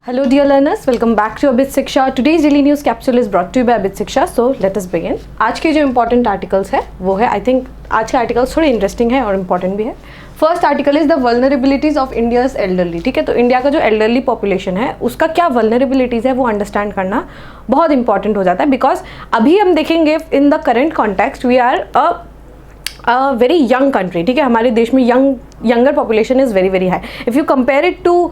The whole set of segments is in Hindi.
Hello dear learners, welcome back to Abit Shiksha. Today's daily news capsule is brought to you by Abit Shiksha. So let us begin. आज के जो important articles है वो है, I think आज के articles थोड़े interesting है और important भी है. First article is the vulnerabilities of India's elderly. ठीक है, तो इंडिया का जो एल्डरली पॉपुलेशन है उसका क्या वल्नरेबिलिटीज है वो अंडरस्टैंड करना बहुत इंपॉर्टेंट हो जाता है. बिकॉज अभी हम देखेंगे in the current context we are a very young country. ठीक है, हमारे देश में younger population is very very high. If you compare it to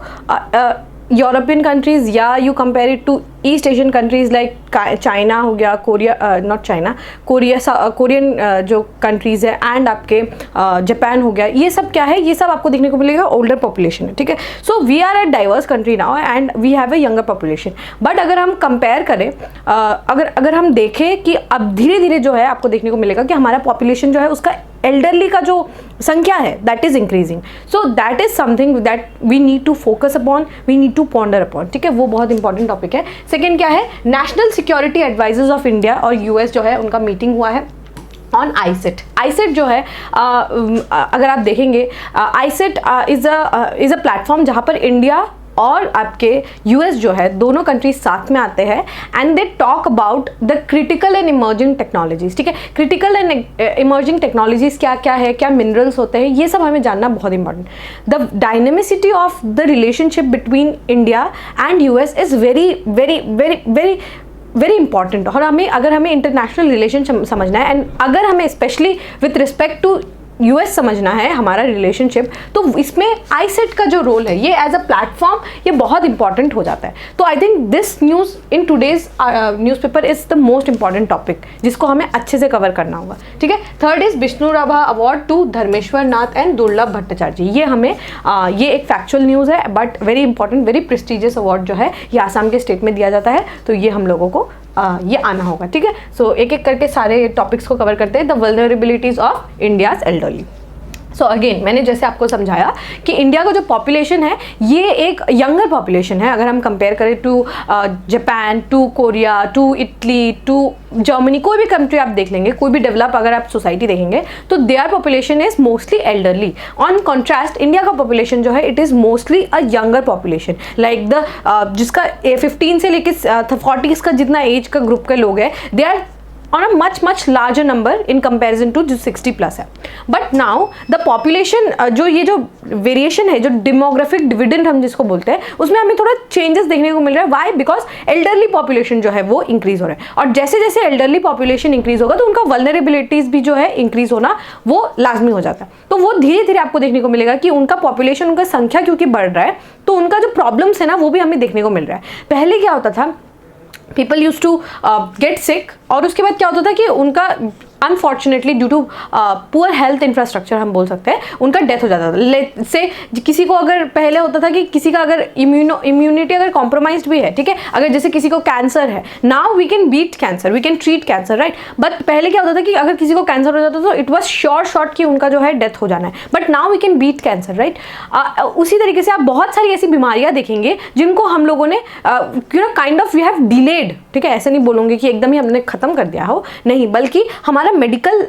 European countries या you compare it to East Asian countries like China हो गया, कोरिया, नॉट चाइना, कोरियन जो कंट्रीज़ है एंड आपके जापान हो गया, ये सब क्या है, ये सब आपको देखने को मिलेगा ओल्डर पॉपुलेशन है. ठीक है, so we are a diverse country now and we have a younger population. But अगर हम कंपेयर करें, अगर हम देखें कि अब धीरे धीरे जो है आपको देखने को मिलेगा कि हमारा पॉपुलेशन जो है उसका एल्डरली का जो संख्या है that is increasing. So that is something that we need to focus upon, we need to ponder upon. ठीक है, वो बहुत इंपॉर्टेंट टॉपिक है. सेकेंड क्या है, national security advisers of India और यूएस जो है उनका मीटिंग हुआ है ऑन आईसेट. आईसेट जो है अगर आप देखेंगे, आईसेट इज अ प्लेटफॉर्म जहाँ पर इंडिया और आपके यूएस जो है दोनों कंट्रीज साथ में आते हैं and they talk about the critical and emerging technologies. ठीक है, क्रिटिकल एंड इमर्जिंग टेक्नोलॉजीज क्या क्या है, क्या मिनरल्स होते हैं, ये सब हमें जानना बहुत important. The dynamicity of the relationship between India and US is very very very very very important. और अगर हमें इंटरनेशनल रिलेशन समझना है एंड अगर हमें specially with respect to US समझना है हमारा रिलेशनशिप, तो इसमें आईसेट का जो रोल है ये एज अ प्लेटफॉर्म ये बहुत इंपॉर्टेंट हो जाता है. तो I think this news in today's newspaper is the most important topic जिसको हमें अच्छे से कवर करना होगा. ठीक है, third is Vishnu Rabha award to Dharmeswar Nath and Durlabh Bhattacharya. ये हमें ये एक फैक्चुअल न्यूज़ है but very important, very prestigious award जो है ये आसाम के स्टेट में दिया जाता है. तो ये हम लोगों को ये आना होगा. ठीक है, सो एक एक करके सारे टॉपिक्स को कवर करते हैं. The vulnerabilities of India's elderly. So again मैंने जैसे आपको समझाया कि इंडिया का जो पॉपुलेशन है ये एक यंगर पॉपुलेशन है. अगर हम कंपेयर करें to Japan, to Korea, to Italy, to Germany, कोई भी कंट्री आप देख लेंगे, कोई भी डेवलप अगर आप सोसाइटी देखेंगे तो their population is mostly elderly. On contrast India का पॉपुलेशन जो है it is mostly a younger population like the जिसका 15 से लेके 40 का जितना एज का ग्रुप के लोग हैं they are on a much larger number in comparison to जो 60 प्लस है. बट नाउ द पॉपुलेशन जो ये जो वेरिएशन है, जो डेमोग्राफिक डिविडेंड हम जिसको बोलते हैं, उसमें हमें थोड़ा चेंजेस देखने को मिल रहा है. वाई? बिकॉज एल्डरली पॉपुलेशन जो है वो इंक्रीज हो रहा है और जैसे जैसे एल्डरली पॉपुलेशन इंक्रीज होगा तो उनका वल्नरेबिलिटीज भी जो है इंक्रीज होना वो लाजमी हो जाता है. तो वो धीरे धीरे आपको देखने को मिलेगा कि उनका पॉपुलेशन, उनका संख्या क्योंकि बढ़ रहा है तो उनका जो प्रॉब्लम्स है ना वो भी हमें देखने को मिल रहा है. पहले क्या होता था, people use to get sick और उसके बाद क्या होता था कि उनका unfortunately due to poor health infrastructure हम बोल सकते हैं उनका डेथ हो जाता था. लेट से किसी को अगर पहले होता था कि किसी का अगर इम्यूनिटी अगर कॉम्प्रोमाइज्ड भी है, ठीक है, अगर जैसे किसी को कैंसर है, now we can beat cancer, we can treat cancer, right. But पहले क्या होता था कि अगर किसी को कैंसर हो जाता तो इट वॉज शॉर्ट कि उनका जो है डेथ हो जाना है. But now we can beat cancer, right. उसी तरीके से आप बहुत सारी ऐसी बीमारियां देखेंगे जिनको हम लोगों ने kind of we have delayed. ठीक है, ऐसे नहीं बोलूँगी कि एकदम ही हमने खत्म कर दिया हो, नहीं, बल्कि हमारा मेडिकल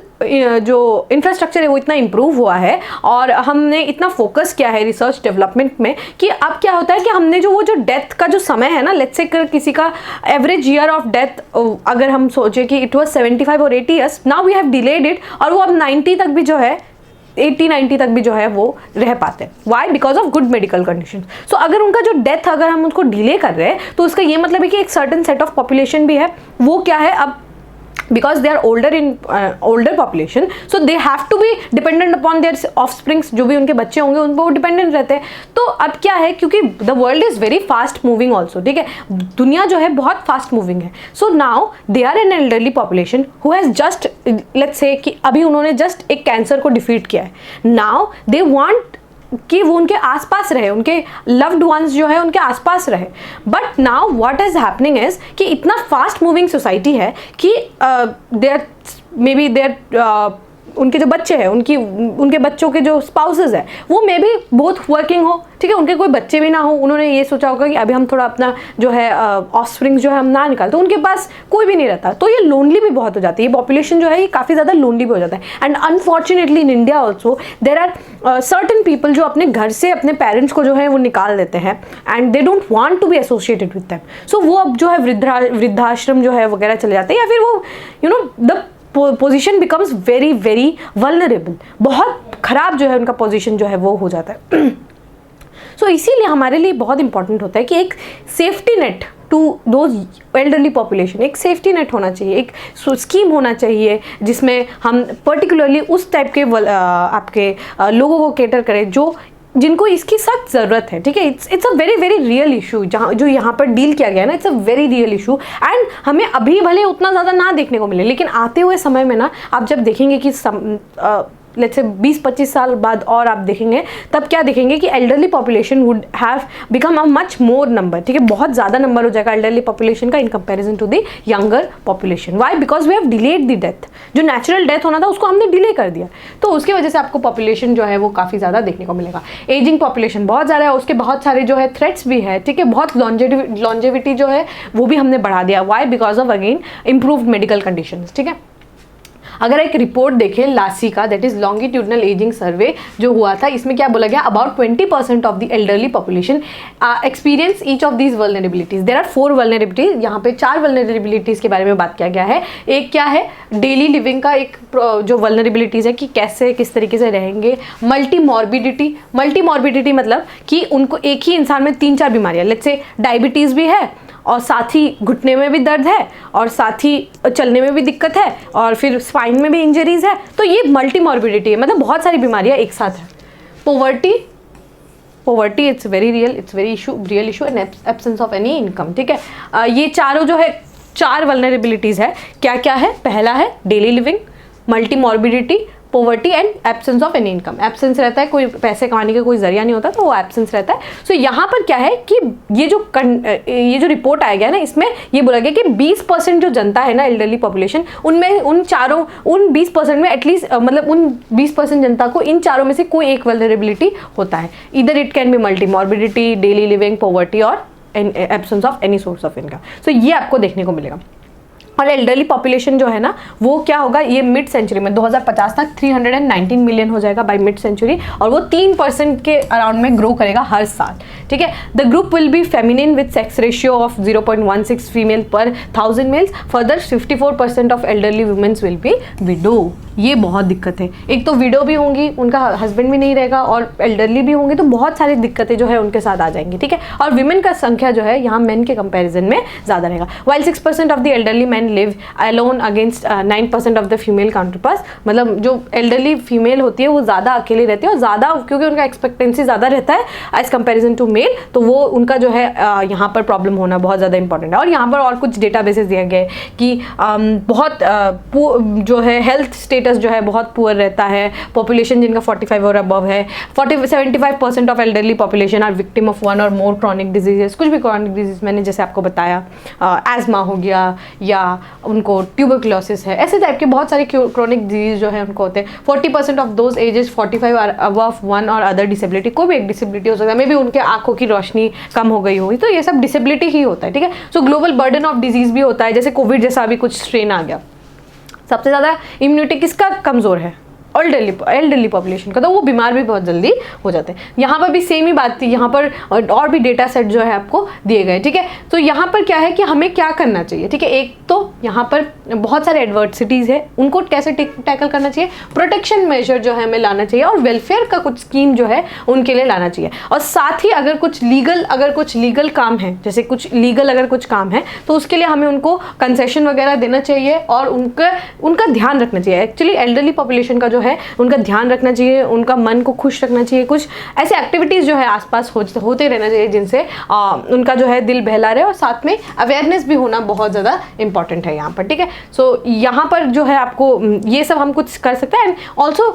जो इंफ्रास्ट्रक्चर है वो इतना इम्प्रूव हुआ है और हमने इतना फोकस किया है रिसर्च डेवलपमेंट में कि अब क्या होता है कि हमने जो वो जो डेथ का जो समय है ना, लेट्स से किसी का एवरेज ईयर ऑफ डेथ अगर हम सोचे कि इट वाज 75 और 80 years, now we have delayed it और वो अब 90 तक भी जो है 80-90 तक भी जो है वो रह पाते हैं. Why? Because of good medical condition. So अगर उनका जो डेथ अगर हम उसको डिले कर रहे हैं तो उसका ये मतलब है कि एक सर्टन सेट ऑफ पॉपुलेशन भी है, वो क्या है, अब because they are older population so they have to be dependent upon their offsprings, जो भी उनके बच्चे होंगे उन पर वो डिपेंडेंट रहते हैं. तो अब क्या है, क्योंकि the world is very fast moving also, ठीक है, दुनिया जो है बहुत फास्ट मूविंग है. so now they are an elderly population who has just let's say कि अभी उन्होंने जस्ट एक कैंसर को डिफीट किया है. now they want कि वो उनके आसपास रहे, उनके लव्ड वंस जो है उनके आसपास रहे. But now what is happening is कि इतना फास्ट मूविंग सोसाइटी है कि देयर मे बी देयर उनके जो बच्चे हैं, उनके बच्चों के जो स्पाउसेस है वो मे बी बहुत वर्किंग हो, ठीक है, उनके कोई बच्चे भी ना हो, उन्होंने ये सोचा होगा कि अभी हम थोड़ा अपना जो है ऑफस्प्रिंग जो है हम ना निकालते, तो उनके पास कोई भी नहीं रहता, तो ये लोनली भी बहुत हो जाती है, पॉपुलेशन जो है ये काफ़ी ज़्यादा लोनली भी हो जाता है। And unfortunately in India also there are certain people जो अपने घर से अपने पेरेंट्स को जो है वो निकाल देते हैं and they don't want to be associated with them, so वो अब जो है वृद्धाश्रम जो है वगैरह चले जाते हैं, या फिर वो the position becomes very very vulnerable, बहुत खराब जो है उनका पोजीशन जो है वो हो जाता है। सो इसीलिए हमारे लिए बहुत इंपॉर्टेंट होता है कि एक safety net to those elderly population, एक सेफ्टी नेट होना चाहिए, एक स्कीम होना चाहिए जिसमें हम पर्टिकुलरली उस टाइप के आपके लोगों को कैटर करें जिनको इसकी सख्त ज़रूरत है, ठीक है। It's a very very real issue जो यहाँ पर डील किया गया है ना, it's a very real issue and हमें अभी भले उतना ज़्यादा ना देखने को मिले, लेकिन आते हुए समय में ना आप जब देखेंगे कि लेट्स से 20-25 साल बाद और आप देखेंगे तब क्या देखेंगे कि elderly population would have become a much more number, ठीक है, बहुत ज़्यादा नंबर हो जाएगा एल्डरली पॉपुलेशन का in comparison to the younger population. Why? Because we have delayed the death, जो नेचुरल डेथ होना था उसको हमने डिले कर दिया, तो उसकी वजह से आपको पॉपुलेशन जो है वो काफ़ी ज़्यादा देखने को मिलेगा। एजिंग पॉपुलेशन बहुत ज़्यादा है, उसके बहुत सारे जो है थ्रेट्स भी है, ठीक है, बहुत लॉन्जेविटी जो है वो भी हमने बढ़ा दिया। Why? Because of again improved medical conditions, ठीक है। अगर एक रिपोर्ट देखें लासी का, that is longitudinal ageing survey जो हुआ था, इसमें क्या बोला गया, about 20% of the elderly population experience each of these vulnerabilities. There are 4 vulnerabilities, यहाँ पे 4 वल्नरेबिलिटीज के बारे में बात किया गया है। एक क्या है, डेली लिविंग का एक जो वल्नरेबिलिटीज है कि कैसे किस तरीके से रहेंगे। मल्टी मॉर्बिडिटी मतलब कि उनको एक ही इंसान में 3-4 बीमारियां, लेट्स से डायबिटीज़ भी है और साथ ही घुटने में भी दर्द है और साथ ही चलने में भी दिक्कत है और फिर स्पाइन में भी इंजरीज है, तो ये मल्टी मॉर्बिडिटी है, मतलब बहुत सारी बीमारियां एक साथ है। Poverty it's very real issue and absence of any income, ठीक है। ये चारों जो है 4 वल्नरेबिलिटीज़ है, क्या क्या है, पहला है daily living, multi morbidity, poverty and absence of any income. Absence रहता है, कोई पैसे कमाने का कोई जरिया नहीं होता, तो वो एब्सेंस रहता है। सो यहाँ पर क्या है कि ये जो रिपोर्ट आया गया ना, इसमें ये बोला गया कि 20% जो जनता है ना एल्डरली पॉपुलेशन, उनमें उन 20% में एटलीस्ट मतलब उन 20% जनता को इन चारों में से कोई एक वल्नरेबिलिटी होता है। इधर it can be multi morbidity, daily living, poverty और absence of any source of income. So ये आपको देखने को मिलेगा। और एल्डरली पॉपुलेशन जो है ना वो क्या होगा, ये मिड सेंचुरी में 2050 तक 319 मिलियन हो जाएगा बाय मिड सेंचुरी, और वो 3% के अराउंड में ग्रो करेगा हर साल, ठीक है। The group will be feminine with sex ratio of 0.16 female per 1000 males. Further 54% of elderly womens will be widow. ये बहुत दिक्कत है, एक तो विडो भी होंगी, उनका हस्बैंड भी नहीं रहेगा, और एल्डरली भी होंगे, तो बहुत सारी दिक्कतें जो है उनके साथ आ जाएंगी, ठीक है। और विमेन का संख्या जो है यहाँ मेन के कंपैरिजन में ज़्यादा रहेगा। While 6% of the elderly man live alone against 9% of the female counterparts. मतलब जो एल्डरली फीमेल होती है वो ज़्यादा अकेले रहती है, और ज़्यादा क्योंकि उनका एक्सपेक्टेंसी ज़्यादा रहता है एज कंपेरिजन टू मेल, तो वो उनका जो है यहाँ पर प्रॉब्लम होना बहुत ज़्यादा इंपॉर्टेंट है। और यहाँ पर और कुछ डेटा बेसिस दिए गए कि बहुत जो है हेल्थ स्टेटस जो है बहुत पुअर रहता है। पॉपुलेशन जिनका 45 और अबव है, 75% of elderly population are victim of 1 और मोर क्रॉनिक डिजीजेस। कुछ भी क्रॉनिक डिजीज मैंने जैसे आपको बताया, एजमा हो गया या उनको ट्यूबरक्लोसिस है, ऐसे टाइप के बहुत सारे क्रॉनिक डिजीज जो है उनको होते हैं। 40% of those ages 45 are above 1 और अदर डिसेबिलिटी। कोई भी एक डिसेबिलिटी हो सकता है, मे बी उनके आंखों की रोशनी कम हो गई होगी, तो ये सब डिसेबिलिटी ही होता है, ठीक है। सो ग्लोबल बर्डन ऑफ डिजीज भी होता है, जैसे कोविड जैसा अभी कुछ स्ट्रेन आ गया। सबसे ज़्यादा इम्यूनिटी किसका कमज़ोर है, एल्डरली पॉपुलेशन का, तो वो बीमार भी बहुत जल्दी हो जाते हैं। यहाँ पर भी सेम ही बात थी, यहाँ पर और भी डेटा सेट जो है आपको दिए गए, ठीक है। तो यहाँ पर क्या है कि हमें क्या करना चाहिए, ठीक है। एक तो यहाँ पर बहुत सारे एडवर्सिटीज़ है, उनको कैसे टैकल करना चाहिए, प्रोटेक्शन मेजर जो है हमें लाना चाहिए, और वेलफेयर का कुछ स्कीम जो है उनके लिए लाना चाहिए। और साथ ही अगर कुछ लीगल काम है, जैसे कुछ लीगल अगर कुछ काम है, तो उसके लिए हमें उनको कंसेशन वगैरह देना चाहिए और उनका ध्यान रखना चाहिए। एक्चुअली एल्डरली पॉपुलेशन का जो है उनका ध्यान रखना चाहिए, उनका मन को खुश रखना चाहिए। कुछ ऐसे एक्टिविटीज़ जो है आसपास होते रहना चाहिए जिनसे उनका जो है दिल बहला रहे, और साथ में अवेयरनेस भी होना बहुत ज़्यादा इंपॉर्टेंट है यहाँ पर, ठीक है। सो यहाँ पर जो है आपको ये सब हम कुछ कर सकते हैं। एंड ऑल्सो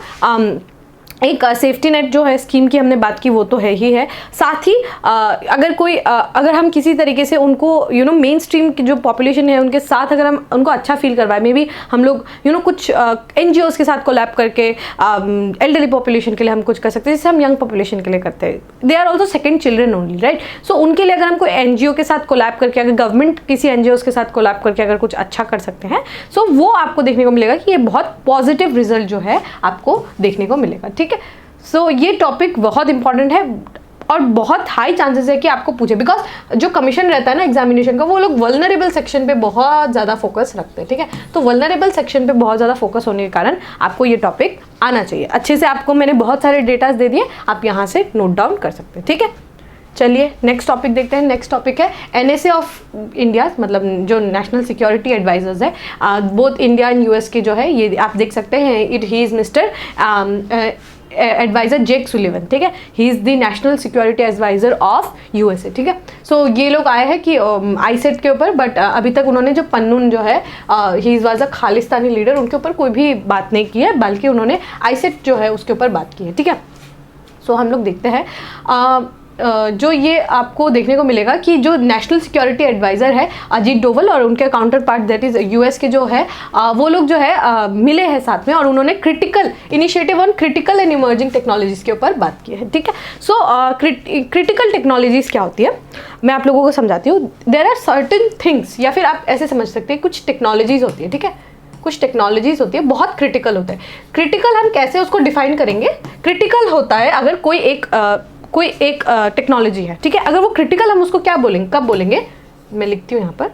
एक सेफ्टी नेट जो है स्कीम की हमने बात की वो तो है ही है, साथ ही अगर हम किसी तरीके से उनको मेन स्ट्रीम की जो पॉपुलेशन है उनके साथ अगर हम उनको अच्छा फील करवाएं, मे बी हम लोग कुछ NGOs के साथ कोलैब करके एल्डरली पॉपुलेशन के लिए हम कुछ कर सकते हैं, जैसे हम यंग पॉपुलेशन के लिए करते हैं, they are also second children only, right. So उनके लिए अगर हम कोई NGO के साथ कोलैब करके, अगर गवर्नमेंट किसी NGOs के साथ कोलैब करके अगर कुछ अच्छा कर सकते हैं, सो वो आपको देखने को मिलेगा कि ये बहुत पॉजिटिव रिजल्ट जो है आपको देखने को मिलेगा, ठीक है। सो ये टॉपिक बहुत इंपॉर्टेंट है और बहुत हाई चांसेस है कि आपको पूछे, बिकॉज जो कमीशन रहता है ना एग्जामिनेशन का, वो लोग वल्नरेबल सेक्शन पे बहुत ज़्यादा फोकस रखते हैं, ठीक है। तो वल्नरेबल सेक्शन पे बहुत ज़्यादा फोकस होने के कारण आपको ये टॉपिक आना चाहिए अच्छे से। आपको मैंने बहुत सारे डेटाज दे दिए, आप यहाँ से नोट डाउन कर सकते हैं, ठीक है। चलिए नेक्स्ट टॉपिक देखते हैं। नेक्स्ट टॉपिक है NSA ऑफ इंडिया, मतलब जो नेशनल सिक्योरिटी एडवाइजर्स है, बोथ इंडिया एंड US के जो है, ये आप देख सकते हैं, he is mister adviser Jake Sullivan, ठीक है। He is the national security adviser of USA, ठीक है। सो ये लोग आए हैं कि ISET के ऊपर, बट अभी तक उन्होंने जो पन्नून जो है, he was a Khalistani leader, उनके ऊपर कोई भी बात नहीं की है, बल्कि उन्होंने ISET जो है उसके ऊपर बात की है, ठीक है। सो हम लोग देखते हैं जो ये आपको देखने को मिलेगा कि जो नेशनल सिक्योरिटी एडवाइज़र है अजीत डोवल और उनके counter part that is US के जो है, वो लोग जो है मिले हैं साथ में, और उन्होंने critical initiative on critical and emerging technologies के ऊपर बात की है, ठीक है। सो क्रिटिकल टेक्नोलॉजीज़ क्या होती है, मैं आप लोगों को समझाती हूँ। देयर आर सर्टेन थिंग्स, या फिर आप ऐसे समझ सकते हैं, कुछ टेक्नोलॉजीज़ होती है, ठीक है, कुछ टेक्नोलॉजीज़ होती है बहुत क्रिटिकल होते हैं। क्रिटिकल हम कैसे उसको डिफाइन करेंगे? क्रिटिकल होता है अगर कोई एक टेक्नोलॉजी है, ठीक है, अगर वो क्रिटिकल, हम उसको क्या बोलेंगे, कब बोलेंगे, मैं लिखती हूँ यहाँ पर।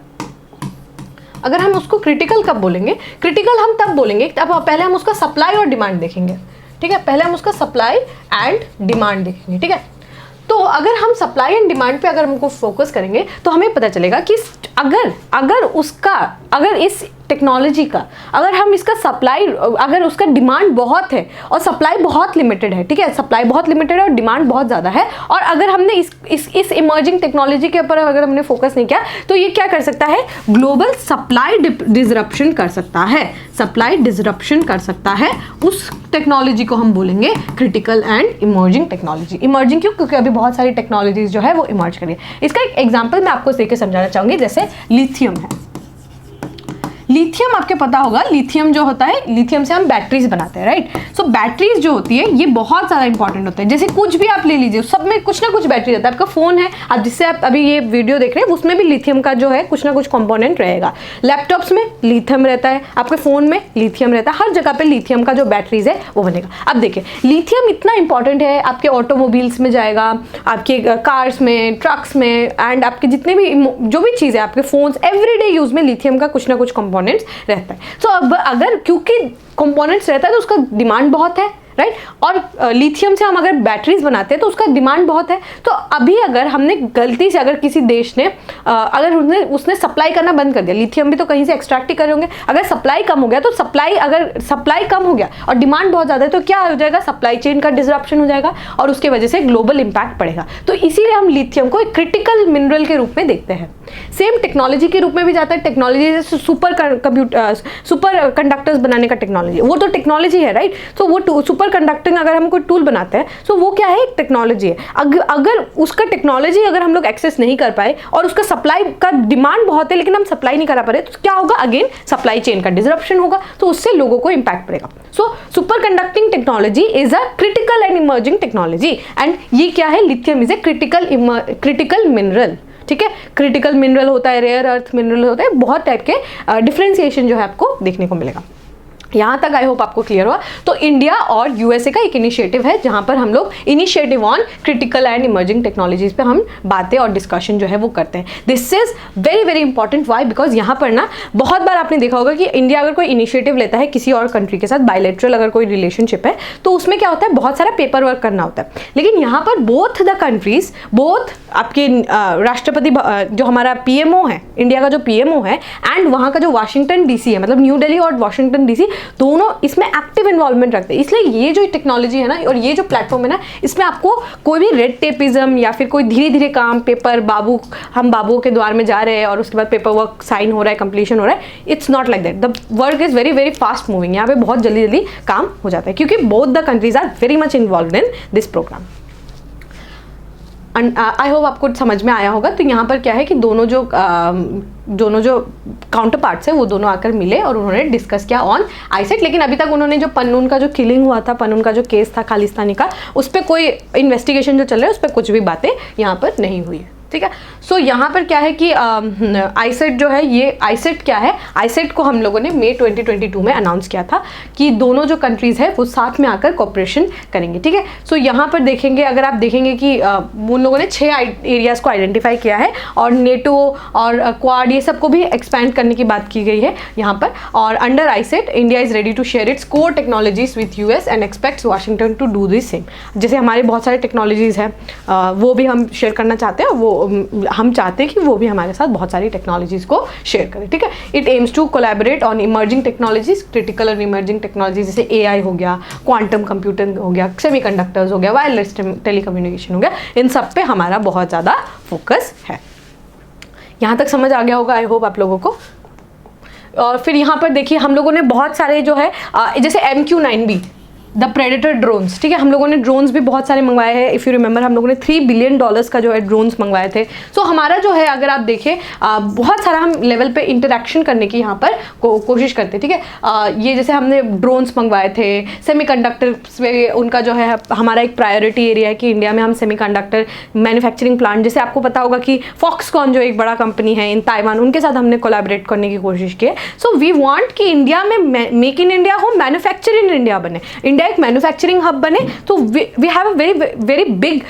अगर हम उसको क्रिटिकल कब बोलेंगे? क्रिटिकल हम तब बोलेंगे तब पहले हम उसका सप्लाई और डिमांड देखेंगे, ठीक है। पहले हम उसका सप्लाई एंड डिमांड देखेंगे, ठीक है। तो अगर हम सप्लाई एंड डिमांड पे अगर हमको फोकस करेंगे तो हमें पता चलेगा कि अगर इस टेक्नोलॉजी का, अगर हम इसका सप्लाई, अगर उसका डिमांड बहुत है और सप्लाई बहुत लिमिटेड है, ठीक है, सप्लाई बहुत लिमिटेड है और डिमांड बहुत ज़्यादा है, और अगर हमने इस इमर्जिंग टेक्नोलॉजी के ऊपर अगर हमने फोकस नहीं किया, तो ये क्या कर सकता है? ग्लोबल सप्लाई डिसरप्शन कर सकता है, सप्लाई डिसरप्शन कर सकता है। उस टेक्नोलॉजी को हम बोलेंगे critical and emerging technology. Emerging क्यों? क्योंकि अभी बहुत सारी टेक्नोलॉजीज जो है वो इमर्ज करी है। इसका एक एग्जाम्पल मैं आपको देके समझाना चाहूँगी, जैसे लिथियम है। लिथियम आपके पता होगा, लिथियम जो होता है, लिथियम से हम बैटरीज बनाते हैं, राइट। सो बैटरीज जो होती है ये बहुत ज़्यादा इंपॉर्टेंट होता है। जैसे कुछ भी आप ले लीजिए, सब में कुछ ना कुछ बैटरी रहता है। आपका फ़ोन है, आप जिससे आप अभी ये वीडियो देख रहे हैं, उसमें भी लिथियम का जो है कुछ ना कुछ कंपोनेंट रहेगा। लैपटॉप्स में लिथियम रहता है, आपके फ़ोन में लिथियम रहता है, हर जगह पर लिथियम का जो बैटरीज है वो बनेगा। अब देखिए, लिथियम इतना इंपॉर्टेंट है, आपके ऑटोमोबाइल्स में जाएगा, आपके कार्स में, ट्रक्स में, एंड आपके जितने भी जो भी चीज़ है, आपके फ़ोन्स, एवरीडे यूज़ में लिथियम का कुछ ना कुछ कंपोनेंट्स रहता है। तो अब अगर क्योंकि कंपोनेंट्स रहता है तो उसका डिमांड बहुत है, राइट। और लिथियम से हम अगर बैटरीज बनाते हैं तो उसका डिमांड बहुत है। तो अभी अगर हमने गलती से, अगर किसी देश ने अगर उसने सप्लाई करना बंद कर दिया, लिथियम भी तो कहीं से एक्सट्रैक्ट ही कर होंगे, अगर सप्लाई कम हो गया तो अगर सप्लाई कम हो गया और डिमांड बहुत ज़्यादा है तो क्या हो जाएगा? सप्लाई चेन का डिसरप्शन हो जाएगा और उसके वजह से ग्लोबल इंपैक्ट पड़ेगा। तो इसीलिए हम लिथियम को एक क्रिटिकल मिनरल के रूप में देखते हैं। सेम टेक्नोलॉजी के रूप में भी जाता है। टेक्नोलॉजी जैसे सुपर कंडक्टर्स बनाने का टेक्नोलॉजी, वो तो टेक्नोलॉजी है, राइट। तो वो सुपर कंडक्टिंग अगर हम कोई टूल बनाते हैं तो वो क्या है? एक टेक्नोलॉजी है। अगर उसका टेक्नोलॉजी अगर हम लोग एक्सेस नहीं कर पाए और उसका सप्लाई का डिमांड बहुत है लेकिन हम सप्लाई नहीं करा पा रहे, तो क्या होगा? अगेन सप्लाई चेन का डिसरप्शन होगा, तो उससे लोगों को इंपैक्ट पड़ेगा। So super conducting technology is a critical and emerging technology, and ये क्या है? Lithium is a critical mineral, ठीक है। क्रिटिकल मिनरल होता है, रेयर अर्थ मिनरल होता है, बहुत टाइप के डिफरेंशिएशन जो है आपको देखने को मिलेगा। यहाँ तक आई होप आपको क्लियर हुआ। तो इंडिया और USA का एक इनिशिएटिव है जहाँ पर हम लोग initiative on critical and emerging technologies पे हम बातें और डिस्कशन जो है वो करते हैं। This is very very important. Why? Because यहाँ पर ना बहुत बार आपने देखा होगा कि इंडिया अगर कोई इनिशिएटिव लेता है किसी और कंट्री के साथ, बायलैटरल अगर कोई रिलेशनशिप है, तो उसमें क्या होता है? बहुत सारा पेपर वर्क करना होता है। लेकिन यहाँ पर बोथ द कंट्रीज, बोथ आपके राष्ट्रपति जो हमारा PMO है, इंडिया का जो PMO है, एंड वहाँ का जो वाशिंगटन DC है, मतलब न्यू दिल्ली और वाशिंगटन DC, दोनों इसमें एक्टिव इन्वॉल्वमेंट रखते हैं। इसलिए ये जो टेक्नोलॉजी है ना और ये जो प्लेटफॉर्म है ना, इसमें आपको कोई भी रेड टेपिज्म या फिर कोई धीरे धीरे काम, पेपर हम बाबुओं के द्वार में जा रहे हैं और उसके बाद पेपर वर्क साइन हो रहा है, कंप्लीशन हो रहा है, it's not like that. The work is very very fast moving. यहाँ पे बहुत जल्दी जल्दी काम हो जाता है क्योंकि both the countries are very much involve in this programme. I hope आपको समझ में आया होगा। तो यहाँ पर क्या है कि दोनों जो काउंटर पार्ट्स है वो दोनों आकर मिले और उन्होंने डिस्कस किया ऑन आईसेट। लेकिन अभी तक उन्होंने जो पन्नून का जो किलिंग हुआ था, पन्नून का जो केस था खालिस्तानी का, उस पर कोई इन्वेस्टिगेशन जो चल रहा है उस पर कुछ भी बातें यहाँ पर नहीं हुई है, ठीक है। सो यहाँ पर क्या है कि आईसेट जो है, ये आईसेट क्या है, आईसेट को हम लोगों ने मई 2022 में अनाउंस किया था कि दोनों जो कंट्रीज़ है वो साथ में आकर कोऑपरेशन करेंगे, ठीक है। सो यहाँ पर देखेंगे, अगर आप देखेंगे कि उन लोगों ने 6 एरियाज़ को आइडेंटिफाई किया है और नेटो और क्वाड ये सब को भी एक्सपैंड करने की बात की गई है यहाँ पर। और under iCET India is ready to share its core technologies with US and expects Washington to do this same. जैसे हमारे बहुत सारे टेक्नोलॉजीज़ हैं वो भी हम शेयर करना चाहते हैं, वो हम चाहते हैं कि वो भी हमारे साथ बहुत सारी टेक्नोलॉजीज़ को शेयर करें, ठीक है। It aims to collaborate on emerging technologies, critical और इमर्जिंग टेक्नोलॉजीज जैसे एआई हो गया, क्वांटम कंप्यूटिंग हो गया, सेमीकंडक्टर्स हो गया, वायरलेस टेलीकम्युनिकेशन हो गया, इन सब पे हमारा बहुत ज़्यादा फोकस है। यहाँ तक समझ आ गया होगा आई होप आप लोगों को। और फिर यहाँ पर देखिए हम लोगों ने बहुत सारे जो है जैसे MQ-9B द प्रेडेटर ड्रोन्स, ठीक है, हम लोगों ने ड्रोन्स भी बहुत सारे मंगवाए हैं। इफ़ यू रिमेंबर हम लोगों ने $3 बिलियन का जो है ड्रोन्स मंगवाए थे। सो हमारा जो है अगर आप देखें बहुत सारा हम लेवल पे इंटरेक्शन करने की यहाँ पर कोशिश करते हैं, ठीक है। ये जैसे हमने ड्रोन्स मंगवाए थे, सेमीकंडक्टर्स में उनका जो है हमारा एक प्रायोरिटी एरिया है कि इंडिया में हम सेमीकंडक्टर मैन्युफैक्चरिंग प्लांट, जैसे आपको पता होगा कि फॉक्सकॉन जो एक बड़ा कंपनी है इन ताइवान, उनके साथ हमने कोलैबोरेट करने की कोशिश की है। सो वी वांट कि इंडिया में मेक इन इंडिया हो, मैन्युफैक्चर इन इंडिया बने, इंडिया एक मैन्युफैक्चरिंग हब बने। तो we have a very big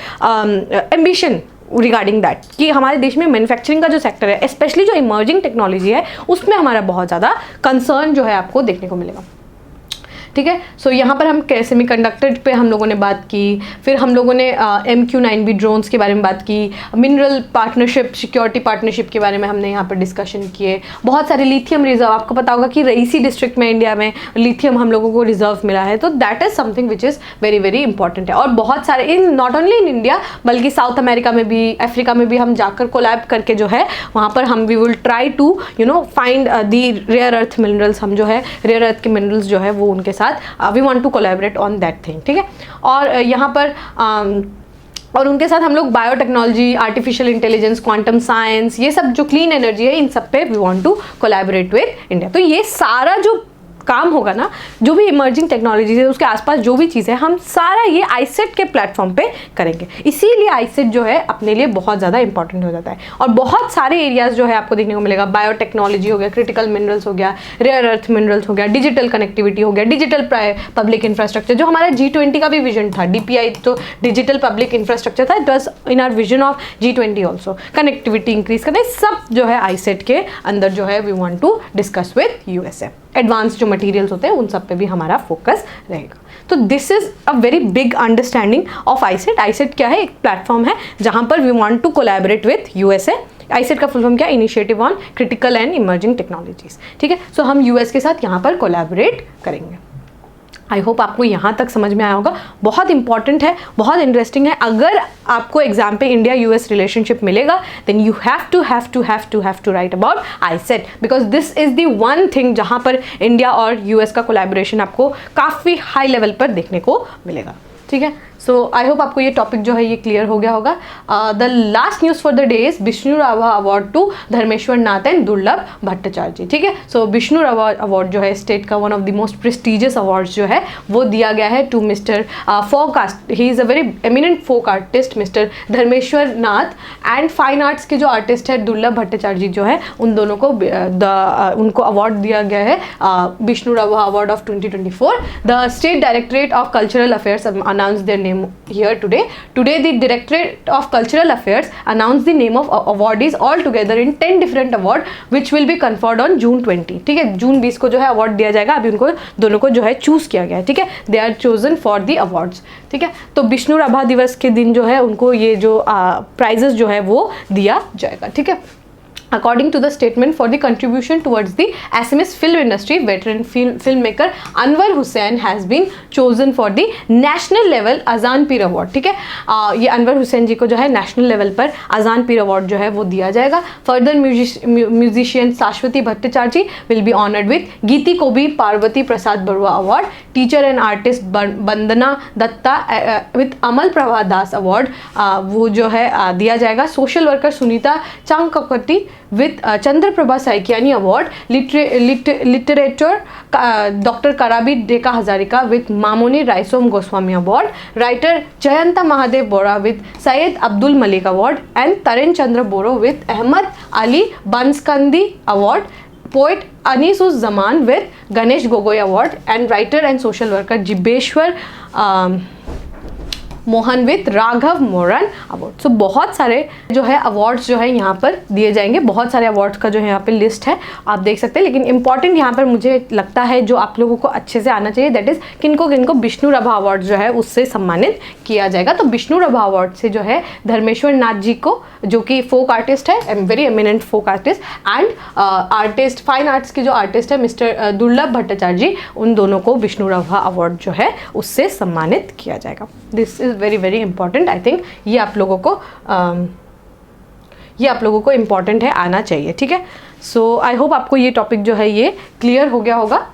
ambition regarding that कि हमारे देश में मैन्युफैक्चरिंग का जो सेक्टर है, स्पेशली जो इमर्जिंग टेक्नोलॉजी है, उसमें हमारा बहुत ज़्यादा कंसर्न जो है आपको देखने को मिलेगा, ठीक है। सो यहाँ पर हम सेमीकंडक्टर पे हम लोगों ने बात की, फिर हम लोगों ने MQ-9B ड्रोन्स के बारे में बात की, मिनरल पार्टनरशिप, सिक्योरिटी पार्टनरशिप के बारे में हमने यहाँ पर डिस्कशन किए। बहुत सारे लिथियम रिजर्व, आपको पता होगा कि रईसी डिस्ट्रिक्ट में इंडिया में लिथियम हम लोगों को रिजर्व मिला है, तो that is something which is very very important है। और बहुत सारे in not only in India बल्कि साउथ अमेरिका में भी, अफ्रीका में भी हम जाकर कोलैब करके जो है वहाँ पर हम we will try to find the rare earth minerals, हम जो है रेयर अर्थ के मिनरल्स जो है वो उनके साथ we want to collaborate on that thing, ठीक है। और यहाँ पर और उनके साथ हम लोग biotechnology, artificial intelligence, quantum science, ये सब जो क्लीन एनर्जी है, इन सब पे we want to collaborate with India. तो ये सारा जो काम होगा ना, जो भी इमर्जिंग टेक्नोलॉजी है उसके आसपास जो भी चीज़ है, हम सारा ये आईसेट के प्लेटफॉर्म पे करेंगे। इसीलिए आईसेट जो है अपने लिए बहुत ज़्यादा इंपॉर्टेंट हो जाता है। और बहुत सारे एरियाज जो है आपको देखने को मिलेगा, बायोटेक्नोलॉजी हो गया, क्रिटिकल मिनरल्स हो गया, रेयर अर्थ मिनरल्स हो गया, डिजिटल कनेक्टिविटी हो गया, डिजिटल पब्लिक इंफ्रास्ट्रक्चर, जो हमारा G20 का भी विजन था, DPI तो डिजिटल पब्लिक इंफ्रास्ट्रक्चर था, it was in our vision of G20 also. Connectivity increase करना, सब जो है आईसेट के अंदर जो है we want to discuss with USA। Advance जो मटेरियल्स होते हैं उन सब पे भी हमारा फोकस रहेगा। तो this is a very big understanding of iCET. ICET क्या है? एक प्लेटफॉर्म है जहां पर we want to collaborate with USA। ICET का फुल फॉर्म क्या है? Initiative on critical and emerging technologies, ठीक है। सो हम US के साथ यहाँ पर कोलैबोरेट करेंगे। आई होप आपको यहाँ तक समझ में आया होगा। बहुत इंपॉर्टेंट है, बहुत इंटरेस्टिंग है। अगर आपको एग्जाम पे इंडिया US रिलेशनशिप मिलेगा then you have to write about iCET, because this is the one thing जहाँ पर इंडिया और US का कोलैबोरेशन आपको काफ़ी हाई लेवल पर देखने को मिलेगा, ठीक है। सो आई होप आपको ये टॉपिक जो है ये क्लियर हो गया होगा। The last news for the day is Vishnu Rabha award to Dharmeswar Nath and Durlabh Bhattacharya, ठीक है। सो विष्णु राभा अवार्ड जो है स्टेट का one of the most prestigious awards जो है वो दिया गया है to mister folk art, he is a very eminent folk artist mister Dharmeswar Nath, and fine arts के जो आर्टिस्ट है दुर्लभ भट्टाचार्य जी जो है, उन दोनों को उनको अवार्ड दिया गया है Vishnu Rabha award of 2024। The state directorate of cultural affairs announce there name here today. Today the Directorate of Cultural Affairs announced the name of awardees all together in 10 different award which will be conferred on June 20, ठीक है। जून 20 को जो है अवार्ड दिया जाएगा। अभी उनको दोनों को जो है चूज किया गया है, ठीक है। They are chosen for the awards, ठीक है। तो विष्णु राभा दिवस के दिन जो है उनको ये जो प्राइजेस जो है वो दिया जाएगा, ठीक है। according to the statement for the contribution towards the Assamese film industry, veteran filmmaker Anwar Hussain has been chosen for the national level अजान पीर अवार्ड। ठीक है, ये अनवर हुसैन जी को जो है नेशनल लेवल पर अजान पीर अवार्ड जो है वो दिया जाएगा। Further musician Shashwati Bhattacharya ji will be honoured with Geeti Kobi Parvati Prasad Barua award. Teacher and artist Vandana Dutta with Amal Prabha Das award वो जो है दिया जाएगा। Social worker Sunita Changkakoti with Chandraprabha Saikiani Award, literature Dr. Karabi Deka Hazarika with Mamoni Raisom Goswami Award, writer Jayanta Mahadev Bora with Syed Abdul Malik Award, and Taren Chandra Boro with Ahmad Ali Banskandi Award, poet Anis Uz Zaman with Ganesh Gogoi Award, and writer and social worker Jibeshwar Mohan with Raghav Moran award. So बहुत सारे जो है अवार्ड्स जो है यहाँ पर दिए जाएंगे, बहुत सारे अवार्ड्स का जो है यहाँ पे लिस्ट है आप देख सकते हैं। लेकिन इंपॉर्टेंट यहाँ पर मुझे लगता है जो आप लोगों को अच्छे से आना चाहिए, दैट इज़ किनको किनको विष्णु रभा अवार्ड जो है उससे सम्मानित किया जाएगा। तो विष्णु रभा अवार्ड से जो है धर्मेश्वर नाथ जी को, जो कि फोक आर्टिस्ट है, very eminent folk artist, and artist fine arts के जो आर्टिस्ट है मिस्टर दुर्लभ भट्टाचार्य जी, उन दोनों को विष्णु रभा अवार्ड जो है उससे सम्मानित किया जाएगा। This is very very important. I think ये आप लोगों को इंपॉर्टेंट है, आना चाहिए। ठीक है, सो आई होप आपको ये टॉपिक जो है ये क्लियर हो गया होगा।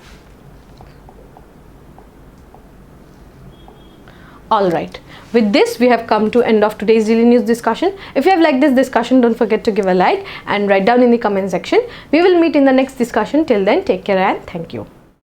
All right. With this, we have come to end of today's Daily News discussion. If you have liked this discussion, don't forget to give a like and write down in the comment section. We will meet in the next discussion. Till then, take care and thank you.